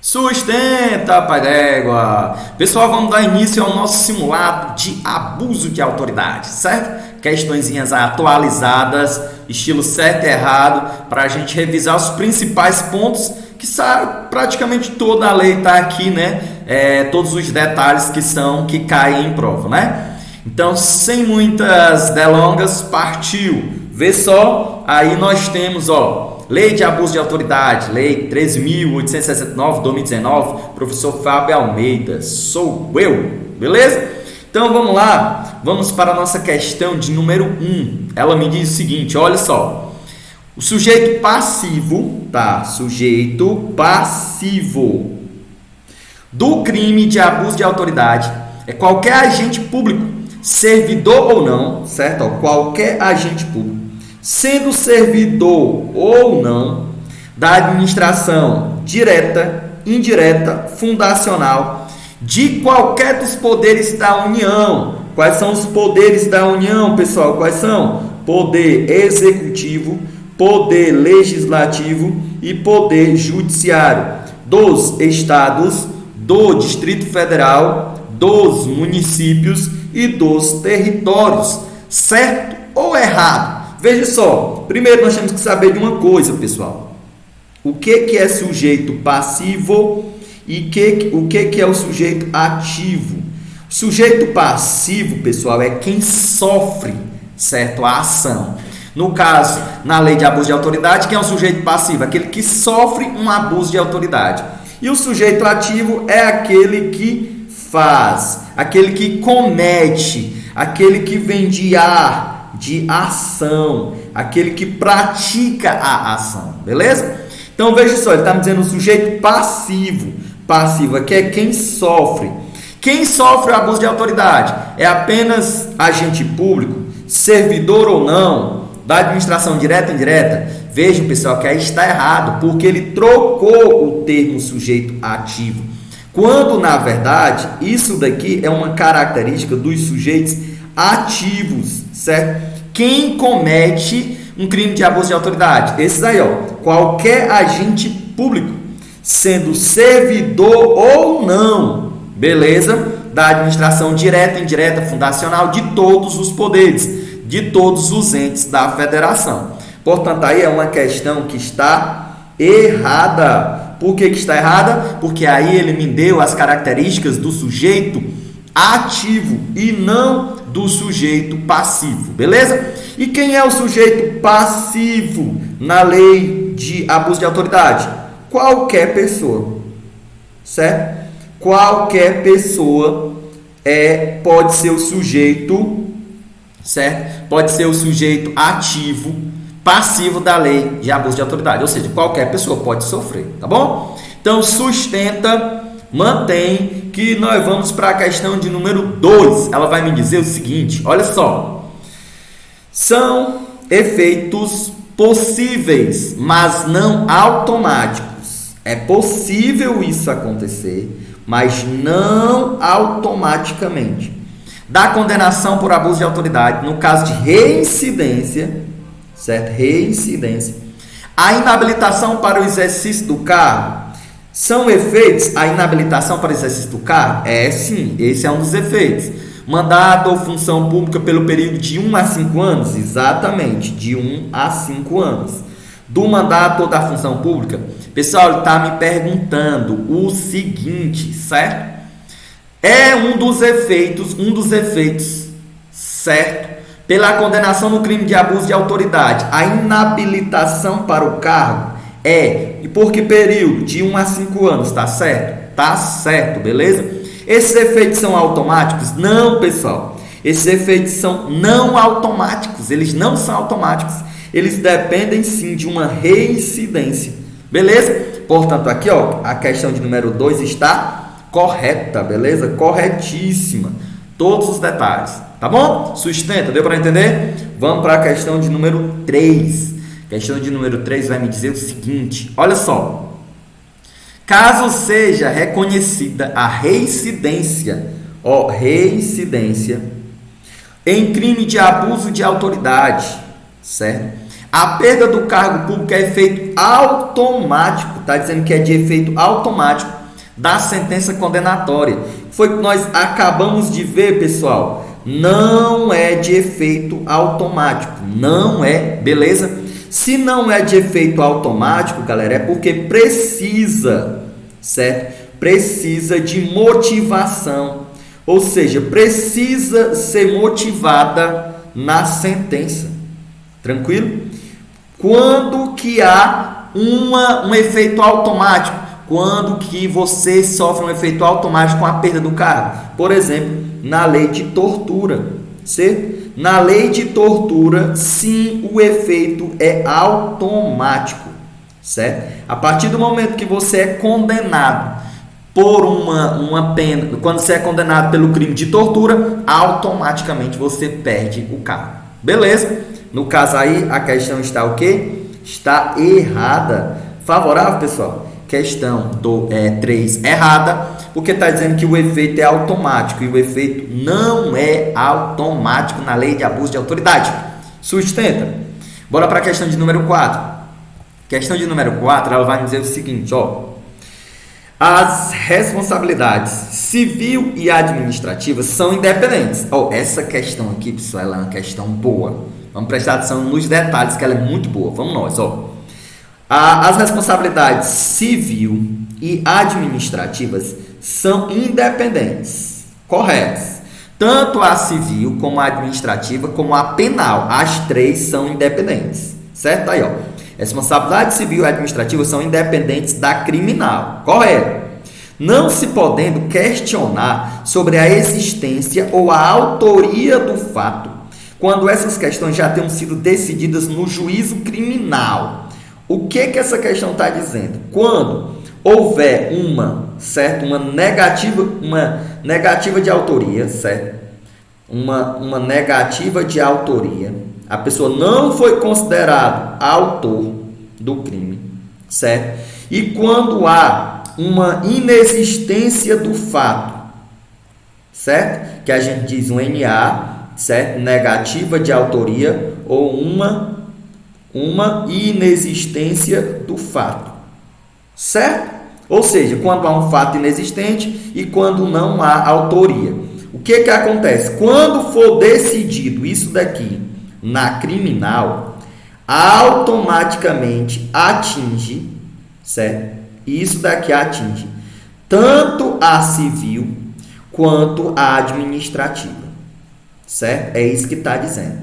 Sustenta, pai d'égua! Pessoal, vamos dar início ao nosso simulado de abuso de autoridade, certo? Questõezinhas atualizadas, estilo certo e errado, para a gente revisar os principais pontos que praticamente toda a lei está aqui, né? Todos os detalhes que caem em prova, né? Então, sem muitas delongas, partiu! Vê só, aí nós temos, Lei de Abuso de Autoridade, Lei 13.869, 2019, professor Fábio Almeida, sou eu, beleza? Então vamos lá, vamos para a nossa questão de número 1. Ela me diz o seguinte, olha só. O sujeito passivo, Sujeito passivo do crime de abuso de autoridade é qualquer agente público, servidor ou não, certo? Qualquer agente público, sendo servidor ou não da administração direta, indireta, fundacional, de qualquer dos poderes da União. Quais são os poderes da União, pessoal? Quais são? Poder executivo, poder legislativo e poder judiciário dos estados, do Distrito Federal, dos municípios e dos territórios. Certo ou errado? Veja só, primeiro nós temos que saber de uma coisa, pessoal. O que é sujeito passivo e o que é o sujeito ativo? O sujeito passivo, pessoal, é quem sofre, certo, a ação. No caso, na lei de abuso de autoridade, quem é o sujeito passivo? Aquele que sofre um abuso de autoridade. E o sujeito ativo é aquele que faz, aquele que comete, aquele que vem de ação, aquele que pratica a ação, beleza? Então veja só, ele está me dizendo o sujeito passivo. Passivo aqui é quem sofre. Quem sofre o abuso de autoridade é apenas agente público, servidor ou não, da administração direta ou indireta. Vejam, pessoal, que aí está errado, porque ele trocou o termo sujeito ativo, quando na verdade isso daqui é uma característica dos sujeitos ativos, certo? Quem comete um crime de abuso de autoridade? Esses aí, qualquer agente público, sendo servidor ou não, beleza? Da administração direta, indireta, fundacional, de todos os poderes, de todos os entes da federação. Portanto, aí é uma questão que está errada. Por que está errada? Porque aí ele me deu as características do sujeito ativo e não do sujeito passivo, beleza? E quem é o sujeito passivo na lei de abuso de autoridade? Qualquer pessoa, certo? Qualquer pessoa pode ser o sujeito, certo? Pode ser o sujeito ativo, passivo da lei de abuso de autoridade, ou seja, qualquer pessoa pode sofrer, tá bom? Então, sustenta, mantém, que nós vamos para a questão de número 2. Ela vai me dizer o seguinte, olha só. São efeitos possíveis, mas não automáticos. É possível isso acontecer, mas não automaticamente. Da condenação por abuso de autoridade, no caso de reincidência, certo? Reincidência. A inabilitação para o exercício do cargo. São efeitos a inabilitação para o exercício do cargo? Sim, esse é um dos efeitos. Mandato ou função pública pelo período de 1 a 5 anos? Exatamente, de 1 a 5 anos. Do mandato ou da função pública? Pessoal, ele está me perguntando o seguinte, certo? É um dos efeitos, certo? Pela condenação no crime de abuso de autoridade, a inabilitação para o cargo e por que período? De 1 a 5 anos, tá certo? Tá certo, beleza? Esses efeitos são automáticos? Não, pessoal. Esses efeitos são não automáticos. Eles não são automáticos. Eles dependem sim de uma reincidência. Beleza? Portanto, aqui, a questão de número 2 está correta, beleza? Corretíssima. Todos os detalhes, tá bom? Sustenta, deu para entender? Vamos para a questão de número 3. Questão de número 3 vai me dizer o seguinte, olha só. Caso seja reconhecida a reincidência, reincidência em crime de abuso de autoridade, certo? A perda do cargo público é efeito automático, está dizendo que é de efeito automático da sentença condenatória. Foi o que nós acabamos de ver, pessoal. Não é de efeito automático, não é, beleza? Se não é de efeito automático, galera, é porque precisa, certo? Precisa de motivação, ou seja, precisa ser motivada na sentença, tranquilo? Quando que há um efeito automático? Quando que você sofre um efeito automático com a perda do cargo? Por exemplo, na lei de tortura, certo? Na lei de tortura, sim, o efeito é automático, certo? A partir do momento que você é condenado por uma pena, quando você é condenado pelo crime de tortura, automaticamente você perde o cargo. Beleza? No caso aí, a questão está o quê? Está errada. Favorável, pessoal? Questão 3 errada, porque está dizendo que o efeito é automático, e o efeito não é automático na lei de abuso de autoridade. Sustenta. Bora para a questão de número 4. Questão de número 4, ela vai dizer o seguinte, ó. As responsabilidades civil e administrativas são independentes. Essa questão aqui, pessoal, ela é uma questão boa. Vamos prestar atenção nos detalhes, que ela é muito boa. Vamos nós, ó. As responsabilidades civil e administrativas são independentes, corretas. Tanto a civil, como a administrativa, como a penal. As três são independentes, certo? Aí, ó. Responsabilidade civil e administrativa são independentes da criminal, correto? Não se podendo questionar sobre a existência ou a autoria do fato, quando essas questões já tenham sido decididas no juízo criminal. O que essa questão está dizendo? Quando houver uma negativa de autoria, certo? Uma negativa de autoria, a pessoa não foi considerada autor do crime, certo? E quando há uma inexistência do fato, certo? Que a gente diz um NA, certo? Negativa de autoria ou uma inexistência do fato, certo? Ou seja, quando há um fato inexistente e quando não há autoria. O que acontece? Quando for decidido isso daqui na criminal, automaticamente atinge, certo? Isso daqui atinge tanto a civil quanto a administrativa, certo? É isso que está dizendo.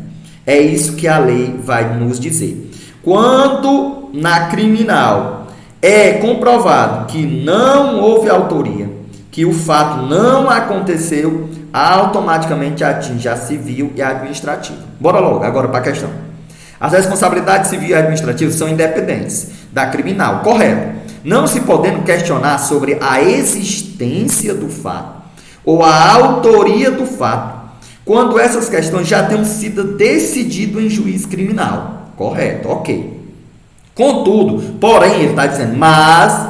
É isso que a lei vai nos dizer. Quando na criminal é comprovado que não houve autoria, que o fato não aconteceu, automaticamente atinge a civil e a administrativa. Bora logo, agora para a questão. As responsabilidades civil e administrativas são independentes da criminal, correto? Não se podendo questionar sobre a existência do fato ou a autoria do fato, quando essas questões já tenham sido decididas em juízo criminal. Correto, ok. Contudo, porém, ele está dizendo, mas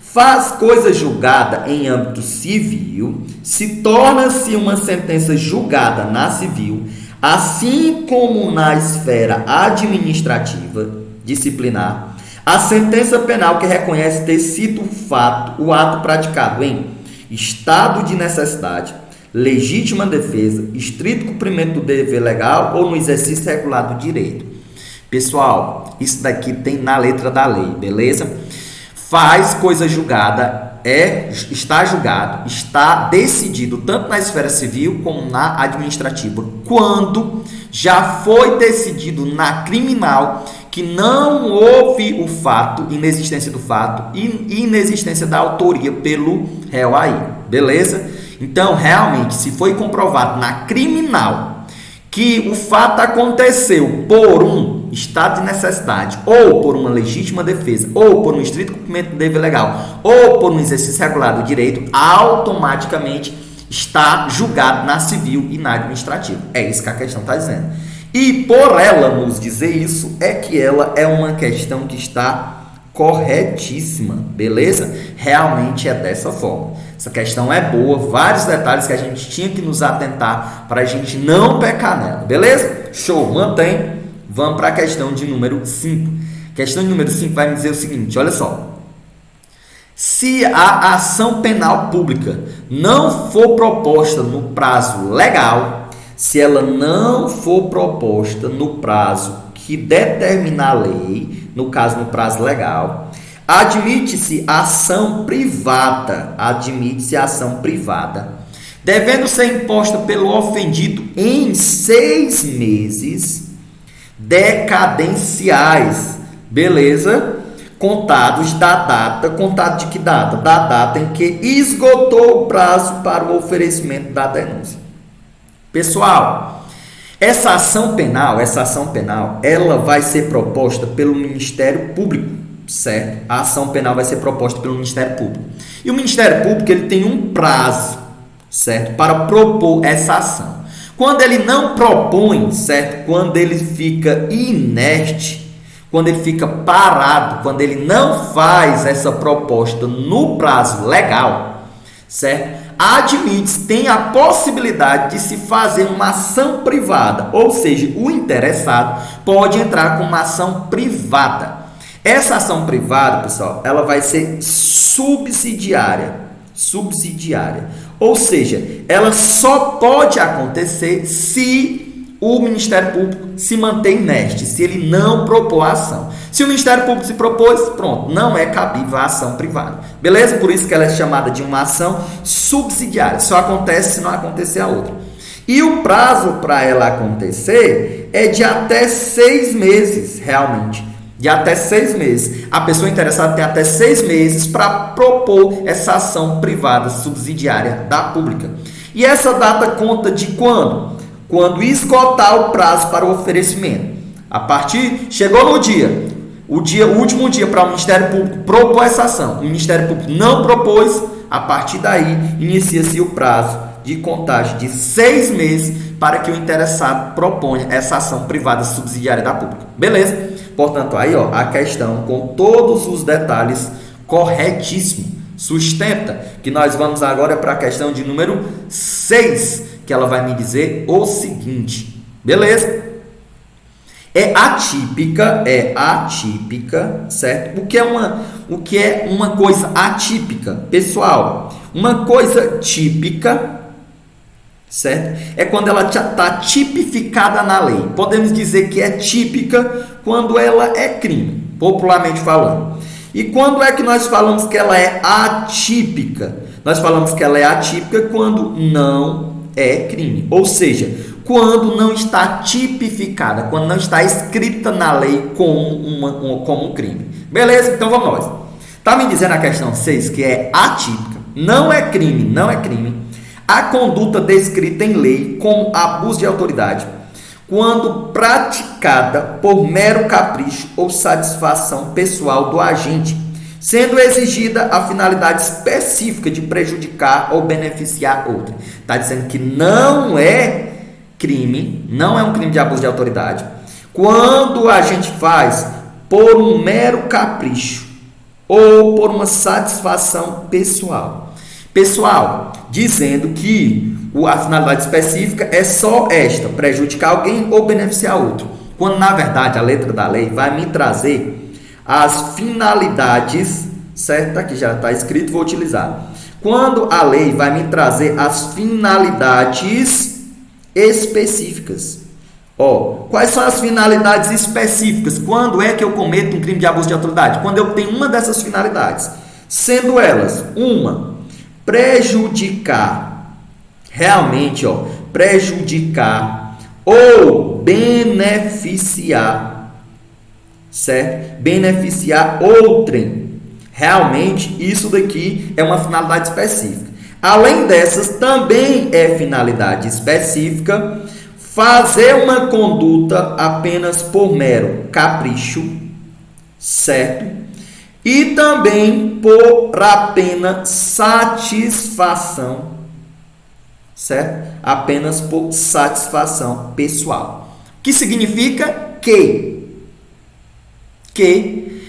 faz coisa julgada em âmbito civil, se torna-se uma sentença julgada na civil, assim como na esfera administrativa, disciplinar, a sentença penal que reconhece ter sido o ato praticado em estado de necessidade, legítima defesa, estrito cumprimento do dever legal ou no exercício regular do direito. Pessoal, isso daqui tem na letra da lei, beleza? Faz coisa julgada, está julgado, está decidido tanto na esfera civil como na administrativa, quando já foi decidido na criminal que não houve o fato, inexistência do fato e inexistência da autoria pelo réu aí, beleza? Então, realmente, se foi comprovado na criminal que o fato aconteceu por um estado de necessidade, ou por uma legítima defesa, ou por um estrito cumprimento do dever legal, ou por um exercício regular do direito, automaticamente está julgado na civil e na administrativa. É isso que a questão está dizendo. E por ela nos dizer isso, é que ela é uma questão que está corretíssima, beleza? Realmente é dessa forma. Essa questão é boa, vários detalhes que a gente tinha que nos atentar para a gente não pecar nela, beleza? Show, mantém. Vamos para a questão de número 5. Questão de número 5 vai me dizer o seguinte, olha só. Se a ação penal pública não for proposta no prazo legal, se ela não for proposta no prazo que determina a lei, no caso no prazo legal, admite-se ação privada, devendo ser imposta pelo ofendido em 6 meses decadenciais, beleza? Contados da data, contado de que data? Da data em que esgotou o prazo para o oferecimento da denúncia. Pessoal, essa ação penal, ela vai ser proposta pelo Ministério Público, certo? A ação penal vai ser proposta pelo Ministério Público. E o Ministério Público, ele tem um prazo, certo? Para propor essa ação. Quando ele não propõe, certo? Quando ele fica inerte, quando ele fica parado, quando ele não faz essa proposta no prazo legal, certo? Admite-se, tem a possibilidade de se fazer uma ação privada, ou seja, o interessado pode entrar com uma ação privada. Essa ação privada, pessoal, ela vai ser subsidiária, ou seja, ela só pode acontecer se o Ministério Público se mantém inerte, se ele não propor a ação. Se o Ministério Público se propôs, pronto, não é cabível a ação privada. Beleza? Por isso que ela é chamada de uma ação subsidiária. Só acontece se não acontecer a outra. E o prazo para ela acontecer é de até 6 meses, realmente. De até 6 meses. A pessoa interessada tem até 6 meses para propor essa ação privada subsidiária da pública. E essa data conta de quando? Quando esgotar o prazo para o oferecimento. Chegou no dia, o último dia para o Ministério Público propor essa ação. O Ministério Público não propôs, a partir daí inicia-se o prazo de contagem de 6 meses para que o interessado proponha essa ação privada subsidiária da pública. Beleza? Portanto, aí ó, a questão com todos os detalhes corretíssimo. Sustenta que nós vamos agora para a questão de número 6, que ela vai me dizer o seguinte, beleza? É atípica, certo? O que é uma coisa atípica? Pessoal, uma coisa típica, certo? É quando ela está tipificada na lei. Podemos dizer que é típica quando ela é crime, popularmente falando. E quando é que nós falamos que ela é atípica? Nós falamos que ela é atípica quando não é crime. Ou seja, quando não está tipificada, quando não está escrita na lei como um crime. Beleza? Então vamos nós. Está me dizendo a questão 6 que é atípica. Não é crime. A conduta descrita em lei como abuso de autoridade, quando praticada por mero capricho ou satisfação pessoal do agente, sendo exigida a finalidade específica de prejudicar ou beneficiar outra. Está dizendo que não é crime, não é um crime de abuso de autoridade, quando a gente faz por um mero capricho ou por uma satisfação pessoal. Pessoal, dizendo que a finalidade específica é só esta, prejudicar alguém ou beneficiar outro. Quando, na verdade, a letra da lei vai me trazer as finalidades, certo? Aqui já está escrito, vou utilizar. Quando a lei vai me trazer as finalidades específicas. Quais são as finalidades específicas? Quando é que eu cometo um crime de abuso de autoridade? Quando eu tenho uma dessas finalidades, sendo elas, uma, prejudicar, realmente, prejudicar ou beneficiar, certo? Beneficiar outrem. Realmente, isso daqui é uma finalidade específica. Além dessas, também é finalidade específica fazer uma conduta apenas por mero capricho, certo? E também por apenas satisfação, certo? Apenas por satisfação pessoal. Que significa que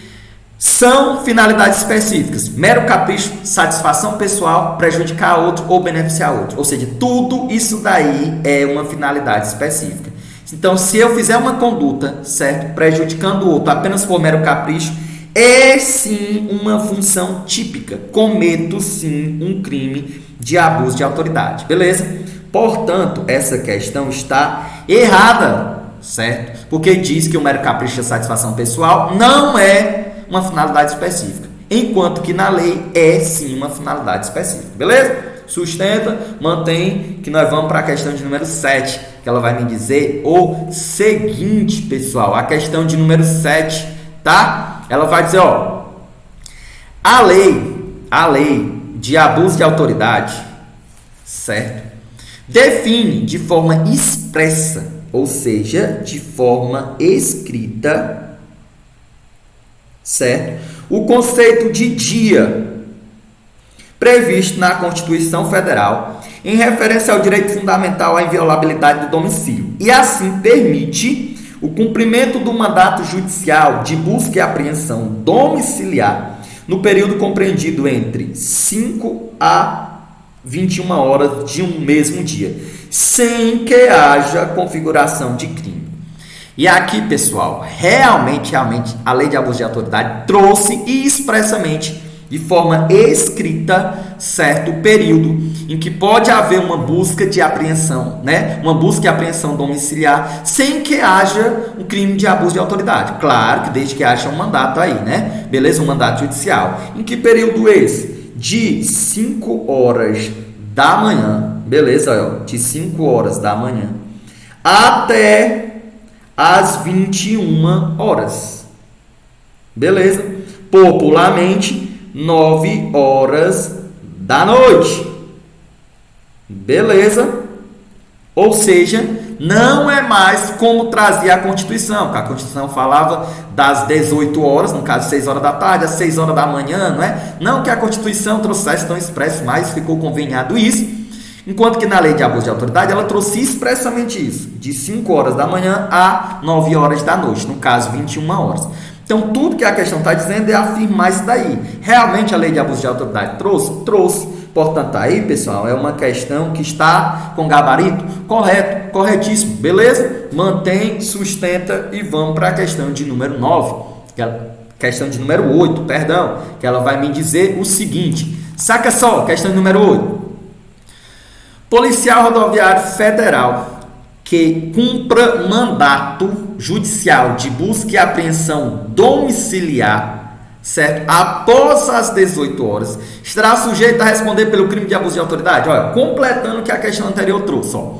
são finalidades específicas. Mero capricho, satisfação pessoal, prejudicar outro ou beneficiar outro. Ou seja, tudo isso daí é uma finalidade específica. Então, se eu fizer uma conduta, certo, prejudicando o outro apenas por mero capricho, é sim uma função típica. Cometo sim um crime de abuso de autoridade, beleza? Portanto, essa questão está errada, certo? Porque diz que o mero capricho de satisfação pessoal não é uma finalidade específica, enquanto que na lei é sim uma finalidade específica, beleza? Sustenta, mantém, que nós vamos para a questão de número 7, que ela vai me dizer o seguinte, pessoal, a questão de número 7, tá? Ela vai dizer, ó, a lei de abuso de autoridade, certo? Define de forma expressa, ou seja, de forma escrita, certo? O conceito de dia previsto na Constituição Federal em referência ao direito fundamental à inviolabilidade do domicílio e assim permite o cumprimento do mandato judicial de busca e apreensão domiciliar no período compreendido entre 5 a 21 horas de um mesmo dia, sem que haja configuração de crime. E aqui, pessoal, realmente, a lei de abuso de autoridade trouxe expressamente, de forma escrita, certo período em que pode haver uma busca de apreensão, né? Uma busca e apreensão domiciliar, sem que haja um crime de abuso de autoridade. Claro que desde que haja um mandato aí, né? Beleza? Um mandato judicial. Em que período esse? De 5 horas da manhã, beleza? De 5 horas da manhã até as 21 horas. Beleza? Popularmente, 9 horas da noite. Beleza? Ou seja, não é mais como trazia a Constituição, porque a Constituição falava das 18 horas, no caso 6 horas da tarde, às 6 horas da manhã, não é? Não que a Constituição trouxesse tão expresso, mas ficou conveniado isso, enquanto que na lei de abuso de autoridade ela trouxe expressamente isso, de 5 horas da manhã a 9 horas da noite, no caso 21 horas. Então, tudo que a questão está dizendo é afirmar isso daí. Realmente a lei de abuso de autoridade trouxe. Portanto, aí, pessoal, é uma questão que está com gabarito correto, corretíssimo. Beleza? Mantém, sustenta e vamos para a questão de número 9. Questão de número 8, perdão. Que ela vai me dizer o seguinte. Saca só, questão de número 8. Policial rodoviário federal que cumpra mandato judicial de busca e apreensão domiciliar, certo? Após as 18 horas, estará sujeito a responder pelo crime de abuso de autoridade. Olha, completando o que a questão anterior trouxe, ó.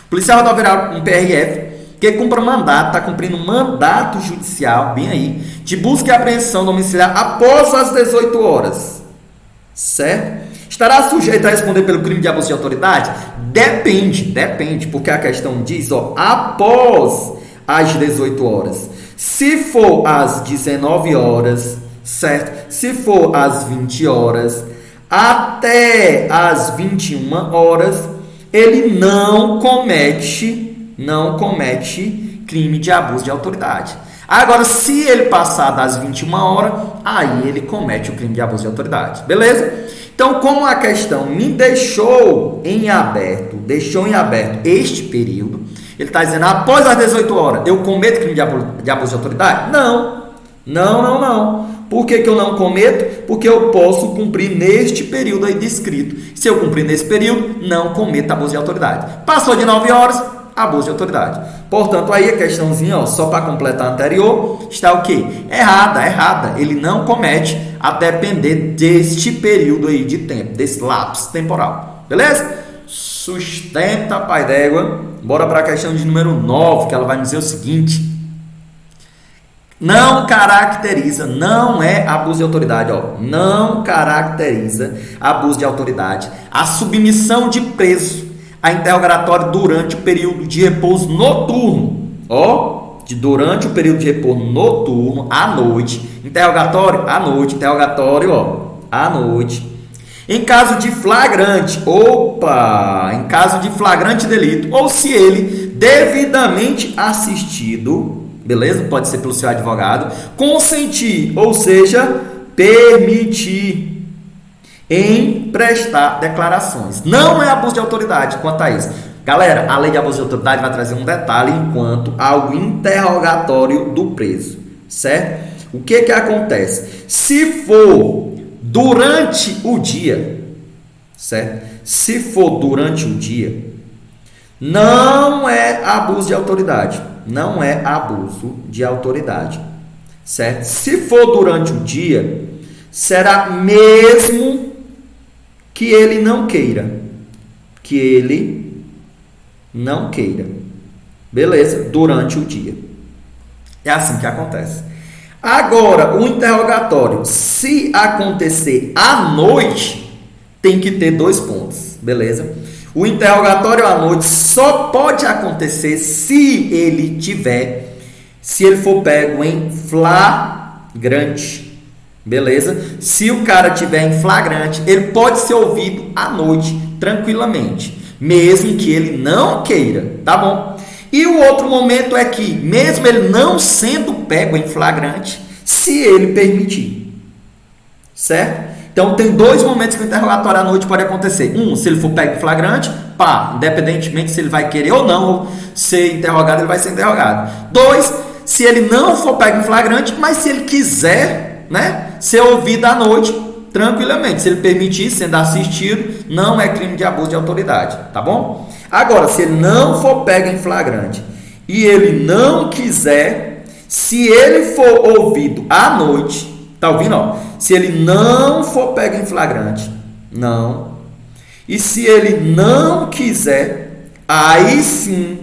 Policial rodoviário, um PRF, que cumpra mandato, está cumprindo mandato judicial, bem aí, de busca e apreensão domiciliar após as 18 horas, certo? Estará sujeito a responder pelo crime de abuso de autoridade? Depende, porque a questão diz, ó, após as 18 horas. Se for às 19 horas, certo? Se for às 20 horas, até às 21 horas, ele não comete crime de abuso de autoridade. Agora, se ele passar das 21 horas, aí ele comete o crime de abuso de autoridade. Beleza? Então, como a questão me deixou em aberto este período, ele está dizendo, após as 18 horas, eu cometo crime de abuso de autoridade? Não. Por que eu não cometo? Porque eu posso cumprir neste período aí descrito. Se eu cumprir nesse período, não cometo abuso de autoridade. Passou de 9 horas, abuso de autoridade. Portanto, aí a questãozinha, ó, só para completar a anterior, está o quê? Errada. Ele não comete a depender deste período aí de tempo, desse lapso temporal. Beleza? Sustenta, pai d'égua. Bora para a questão de número 9, que ela vai dizer o seguinte. Não caracteriza, não é abuso de autoridade, ó. Não caracteriza abuso de autoridade a submissão de preso a interrogatório durante o período de repouso noturno, ó, durante o período de repouso noturno, à noite, interrogatório à noite, à noite, em caso de flagrante, em caso de flagrante delito, ou se ele devidamente assistido, beleza? Pode ser pelo seu advogado, consentir, ou seja, permitir em prestar declarações. Não é abuso de autoridade quanto a isso. Galera, a lei de abuso de autoridade vai trazer um detalhe enquanto ao interrogatório do preso, certo? O que acontece? Se for durante o dia, certo? Se for durante o dia, não é abuso de autoridade. Não é abuso de autoridade, certo? Se for durante o dia, será mesmo que ele não queira. Que ele não queira. Beleza? Durante o dia. É assim que acontece. Agora, o interrogatório, se acontecer à noite, tem que ter 2 pontos. Beleza? O interrogatório à noite só pode acontecer se ele for pego em flagrante. Beleza? Se o cara tiver em flagrante, ele pode ser ouvido à noite tranquilamente, mesmo que ele não queira, tá bom? E o outro momento é que, mesmo ele não sendo pego em flagrante, se ele permitir, certo? Então, tem 2 momentos que o interrogatório à noite pode acontecer. Se ele for pego em flagrante, independentemente se ele vai querer ou não ser interrogado, ele vai ser interrogado. 2, se ele não for pego em flagrante, mas se ele quiser, né, ser ouvido à noite, tranquilamente. Se ele permitir, sendo assistido, não é crime de abuso de autoridade, tá bom? Agora, se ele não for pego em flagrante e ele não quiser, se ele for ouvido à noite, tá ouvindo? Ó? Se ele não for pego em flagrante, não. E se ele não quiser, aí sim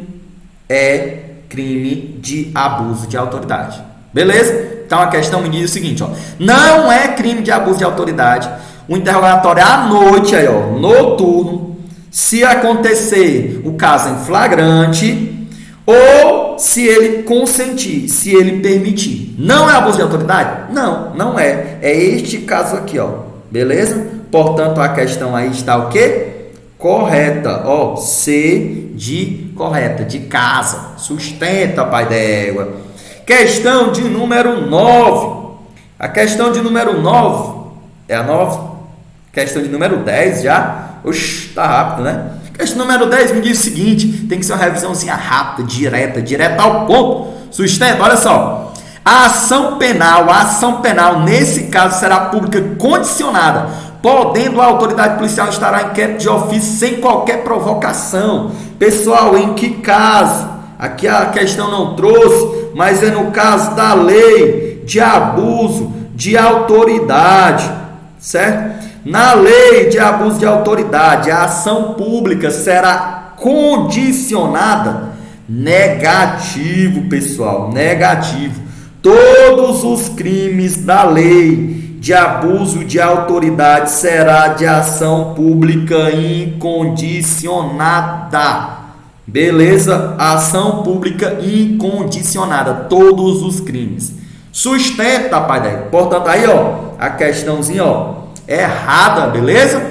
é crime de abuso de autoridade. Beleza? Então a questão me diz o seguinte, ó. Não é crime de abuso de autoridade o interrogatório à noite, aí, ó, noturno, se acontecer o caso em flagrante ou se ele consentir, se ele permitir. Não é abuso de autoridade? Não, não é. É este caso aqui, ó. Beleza? Portanto, a questão aí está o quê? Correta, ó. C de correta, de casa. Sustenta, pai d'égua. Questão de número 9. A questão de número 9 é a 9. Questão de número 10 já. Oxi, tá rápido, né? Questão número 10 me diz o seguinte: tem que ser uma revisãozinha rápida, direta ao ponto. Sustenta, olha só. A ação penal, nesse caso, será pública condicionada, podendo a autoridade policial instaurar inquérito de ofício sem qualquer provocação. Pessoal, em que caso? Aqui a questão não trouxe, mas é no caso da lei de abuso de autoridade, certo? Na lei de abuso de autoridade, a ação pública será condicionada. Negativo, pessoal, negativo. Todos os crimes da lei de abuso de autoridade será de ação pública incondicionada. Beleza? Ação pública incondicionada. Todos os crimes. Sustenta, pai daí. Portanto, aí, ó, a questãozinha, ó, errada, beleza?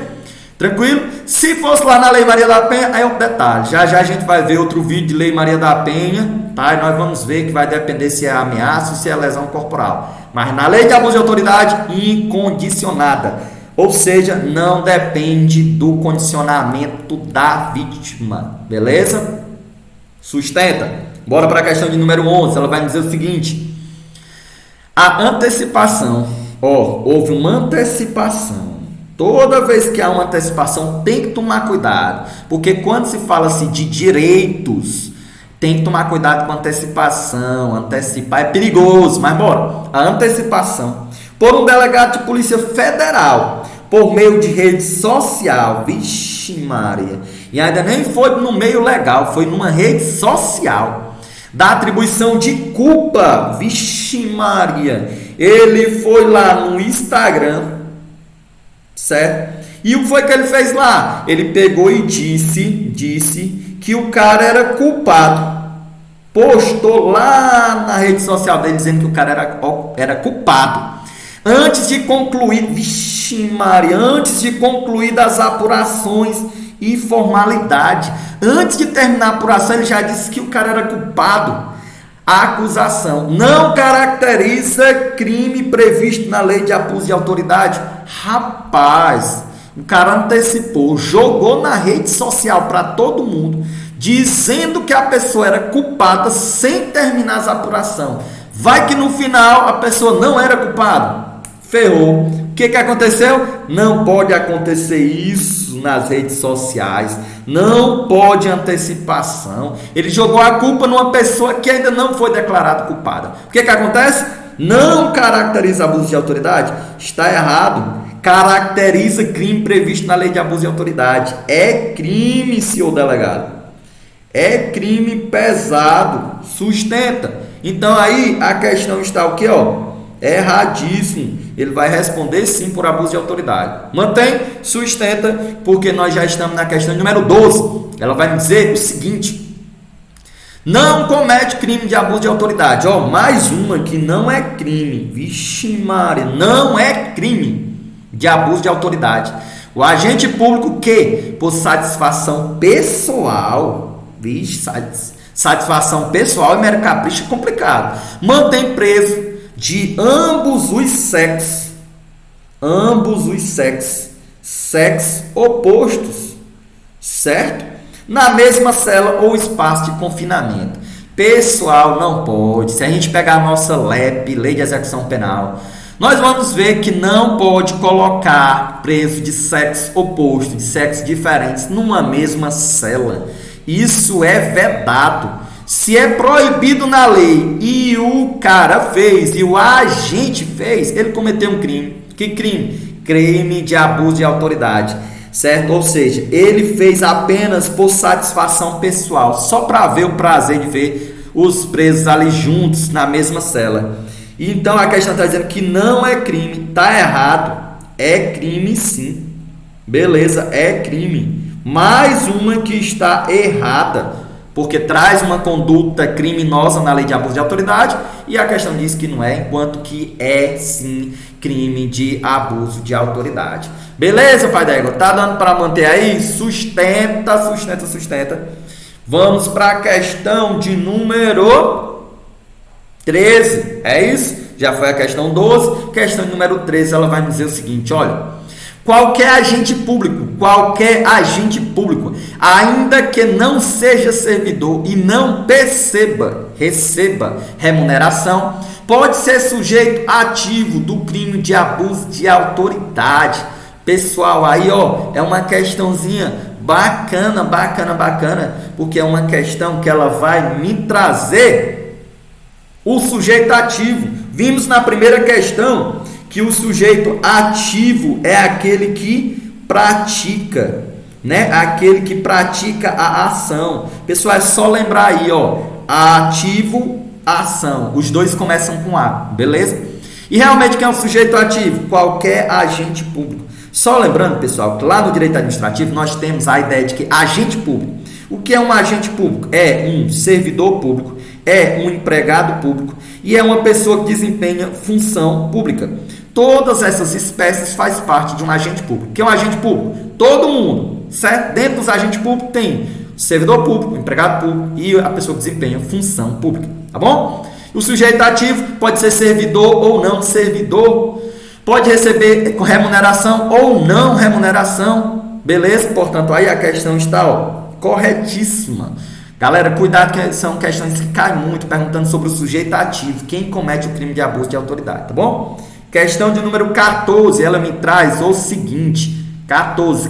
Tranquilo? Se fosse lá na Lei Maria da Penha, aí é um detalhe. Já já a gente vai ver outro vídeo de Lei Maria da Penha, tá? E nós vamos ver que vai depender se é ameaça ou se é lesão corporal. Mas na lei de abuso de autoridade, incondicionada. Ou seja, não depende do condicionamento da vítima. Beleza? Sustenta. Bora para a questão de número 11. Ela vai dizer o seguinte: a antecipação. Ó, houve uma antecipação. Toda vez que há uma antecipação, tem que tomar cuidado. Porque quando se fala-se de direitos, tem que tomar cuidado com a antecipação. Antecipar é perigoso, mas bora. A antecipação por um delegado de Polícia Federal, por meio de rede social. Vixe Maria. E ainda nem foi no meio legal, foi numa rede social. Da atribuição de culpa. Vixe Maria. Ele foi lá no Instagram, certo? E o que foi que ele fez lá? Ele pegou e disse que o cara era culpado. Postou lá na rede social dele dizendo que o cara era culpado. Antes de concluir, vixe Maria, antes de concluir das apurações e formalidade, antes de terminar a apuração, ele já disse que o cara era culpado. A acusação não caracteriza crime previsto na lei de abuso de autoridade. Rapaz, O cara antecipou, jogou na rede social para todo mundo, dizendo que a pessoa era culpada sem terminar as apurações. Vai que no final a pessoa não era culpada. Ferrou. O que aconteceu? Não pode acontecer isso nas redes sociais. Não pode antecipação. Ele jogou a culpa numa pessoa que ainda não foi declarada culpada. O que acontece? Não caracteriza abuso de autoridade? Está errado. Caracteriza crime previsto na lei de abuso de autoridade. É crime, senhor delegado. É crime pesado. Sustenta. Então aí a questão está o quê? Erradíssimo. Ele vai responder sim por abuso de autoridade. Mantém, sustenta, porque nós já estamos na questão número 12. Ela vai me dizer o seguinte: não comete crime de abuso de autoridade. Mais uma que não é crime. Vixe Maria, não é crime de abuso de autoridade. O agente público que, por satisfação pessoal, satisfação pessoal e mero capricho é complicado, mantém preso de ambos os sexos opostos, certo? Na mesma cela ou espaço de confinamento. Pessoal, não pode. Se a gente pegar a nossa LEP, Lei de Execução Penal, nós vamos ver que não pode colocar preso de sexo oposto, de sexos diferentes, numa mesma cela. Isso é vedado. Se é proibido na lei e o cara fez, e o agente fez, ele cometeu um crime. Que crime? Crime de abuso de autoridade, certo? Ou seja, ele fez apenas por satisfação pessoal, só para ver o prazer de ver os presos ali juntos na mesma cela. Então a questão está dizendo que não é crime, está errado. É crime sim. Beleza, é crime. Mais uma que está errada, porque traz uma conduta criminosa na lei de abuso de autoridade, e a questão diz que não é, enquanto que é sim crime de abuso de autoridade. Beleza, pai d'égua? Tá dando para manter aí? Sustenta. Vamos para a questão de número 13. É isso? Já foi a questão 12. Questão de número 13, ela vai nos dizer o seguinte, olha: qualquer agente público, ainda que não seja servidor e não receba remuneração, pode ser sujeito ativo do crime de abuso de autoridade. Pessoal, aí é uma questãozinha bacana, porque é uma questão que ela vai me trazer o sujeito ativo. Vimos na primeira questão que o sujeito ativo é aquele que pratica, né? Aquele que pratica a ação. Pessoal, é só lembrar aí, ativo, ação. Os dois começam com A, beleza? E realmente quem é o sujeito ativo? Qualquer agente público. Só lembrando, pessoal, que lá no direito administrativo nós temos a ideia de que agente público. O que é um agente público? É um servidor público, é um empregado público e é uma pessoa que desempenha função pública. Todas essas espécies fazem parte de um agente público. O que é um agente público? Todo mundo, certo? Dentro dos agentes públicos tem servidor público, empregado público e a pessoa que desempenha função pública, tá bom? O sujeito ativo pode ser servidor ou não servidor, pode receber remuneração ou não remuneração, beleza? Portanto, aí a questão está corretíssima. Galera, cuidado que são questões que caem muito perguntando sobre o sujeito ativo, quem comete o crime de abuso de autoridade, tá bom? Questão de número 14, ela me traz o seguinte, 14.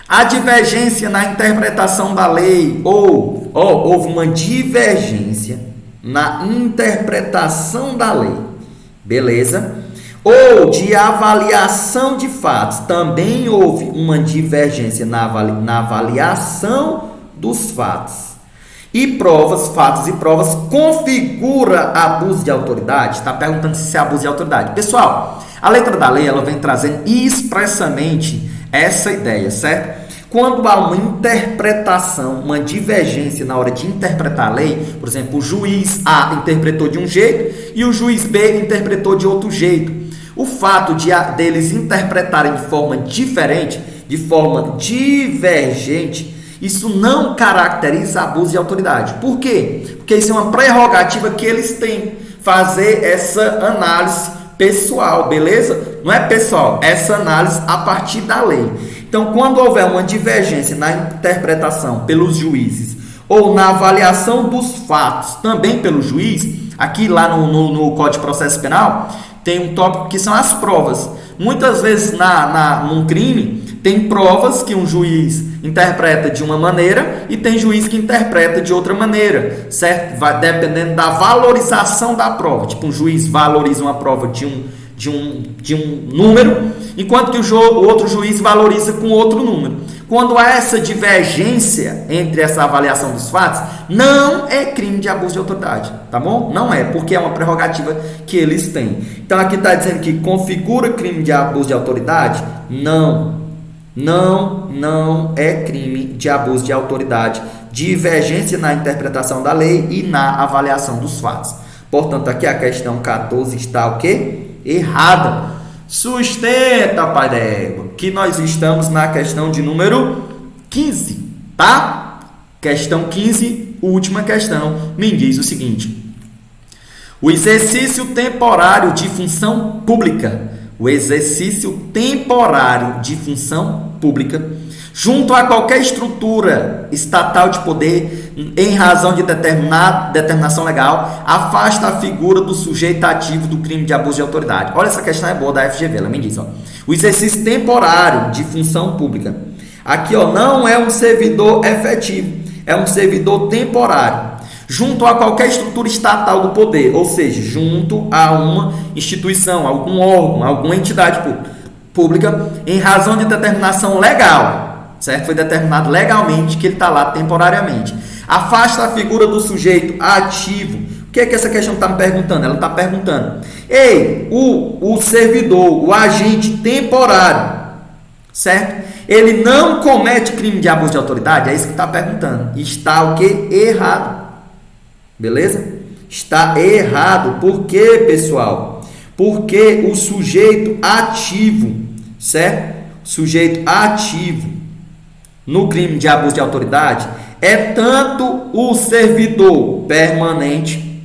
A divergência na interpretação da lei, houve uma divergência na interpretação da lei, beleza? Ou de avaliação de fatos, também houve uma divergência na avaliação dos fatos. Fatos e provas configura abuso de autoridade? Está perguntando se é abuso de autoridade. Pessoal, a letra da lei ela vem trazendo expressamente essa ideia, certo? Quando há uma interpretação, uma divergência na hora de interpretar a lei, por exemplo, o juiz A interpretou de um jeito e o juiz B interpretou de outro jeito. O fato deles interpretarem de forma diferente, de forma divergente, isso não caracteriza abuso de autoridade. Por quê? Porque isso é uma prerrogativa que eles têm, fazer essa análise pessoal, beleza? Não é pessoal, essa análise a partir da lei. Então, quando houver uma divergência na interpretação pelos juízes ou na avaliação dos fatos também pelo juiz, aqui lá no Código de Processo Penal, tem um tópico que são as provas. Muitas vezes num crime, tem provas que um juiz interpreta de uma maneira e tem juiz que interpreta de outra maneira, certo? Vai dependendo da valorização da prova. Tipo, um juiz valoriza uma prova de um número, enquanto que o outro juiz valoriza com outro número. Quando há essa divergência entre essa avaliação dos fatos, não é crime de abuso de autoridade, tá bom? Não é, porque é uma prerrogativa que eles têm. Então aqui está dizendo que configura crime de abuso de autoridade? Não é crime de abuso de autoridade, divergência na interpretação da lei e na avaliação dos fatos. Portanto, aqui a questão 14 está o quê? Errada. Sustenta, pai d'égua, que nós estamos na questão de número 15, tá? Questão 15, última questão, me diz o seguinte: o exercício temporário de função pública, junto a qualquer estrutura estatal de poder, em razão de determinação legal, afasta a figura do sujeito ativo do crime de abuso de autoridade. Olha, essa questão é boa da FGV, ela me diz, ó. O exercício temporário de função pública. Aqui, ó, não é um servidor efetivo, é um servidor temporário. Junto a qualquer estrutura estatal do poder, ou seja, junto a uma instituição, algum órgão, alguma entidade pública, em razão de determinação legal, certo? Foi determinado legalmente que ele está lá temporariamente. Afasta a figura do sujeito ativo. O que é que essa questão está me perguntando? Ela está perguntando: ei, o servidor, o agente temporário, certo? Ele não comete crime de abuso de autoridade? É isso que está perguntando. Está o que? Errado. Beleza? Está errado. Por quê, pessoal? Porque o sujeito ativo, certo? Sujeito ativo no crime de abuso de autoridade é tanto o servidor permanente,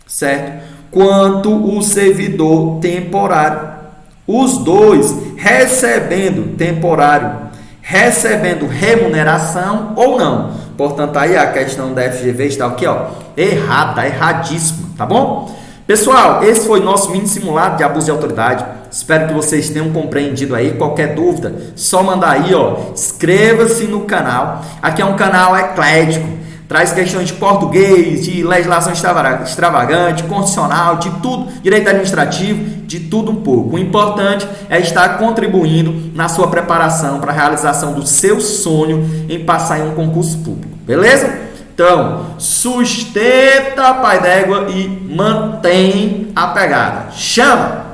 certo? Quanto o servidor temporário. Os dois recebendo temporário, recebendo remuneração ou não. Portanto, aí a questão da FGV está aqui, ó, errada, erradíssima, tá bom? Pessoal, esse foi nosso mini simulado de abuso de autoridade. Espero que vocês tenham compreendido aí. Qualquer dúvida, só mandar aí, ó. Inscreva-se no canal. Aqui é um canal eclético. Traz questões de português, de legislação extravagante, constitucional, de tudo, direito administrativo, de tudo um pouco. O importante é estar contribuindo na sua preparação para a realização do seu sonho em passar em um concurso público. Beleza? Então, sustenta, pai d'égua, e mantém a pegada. Chama!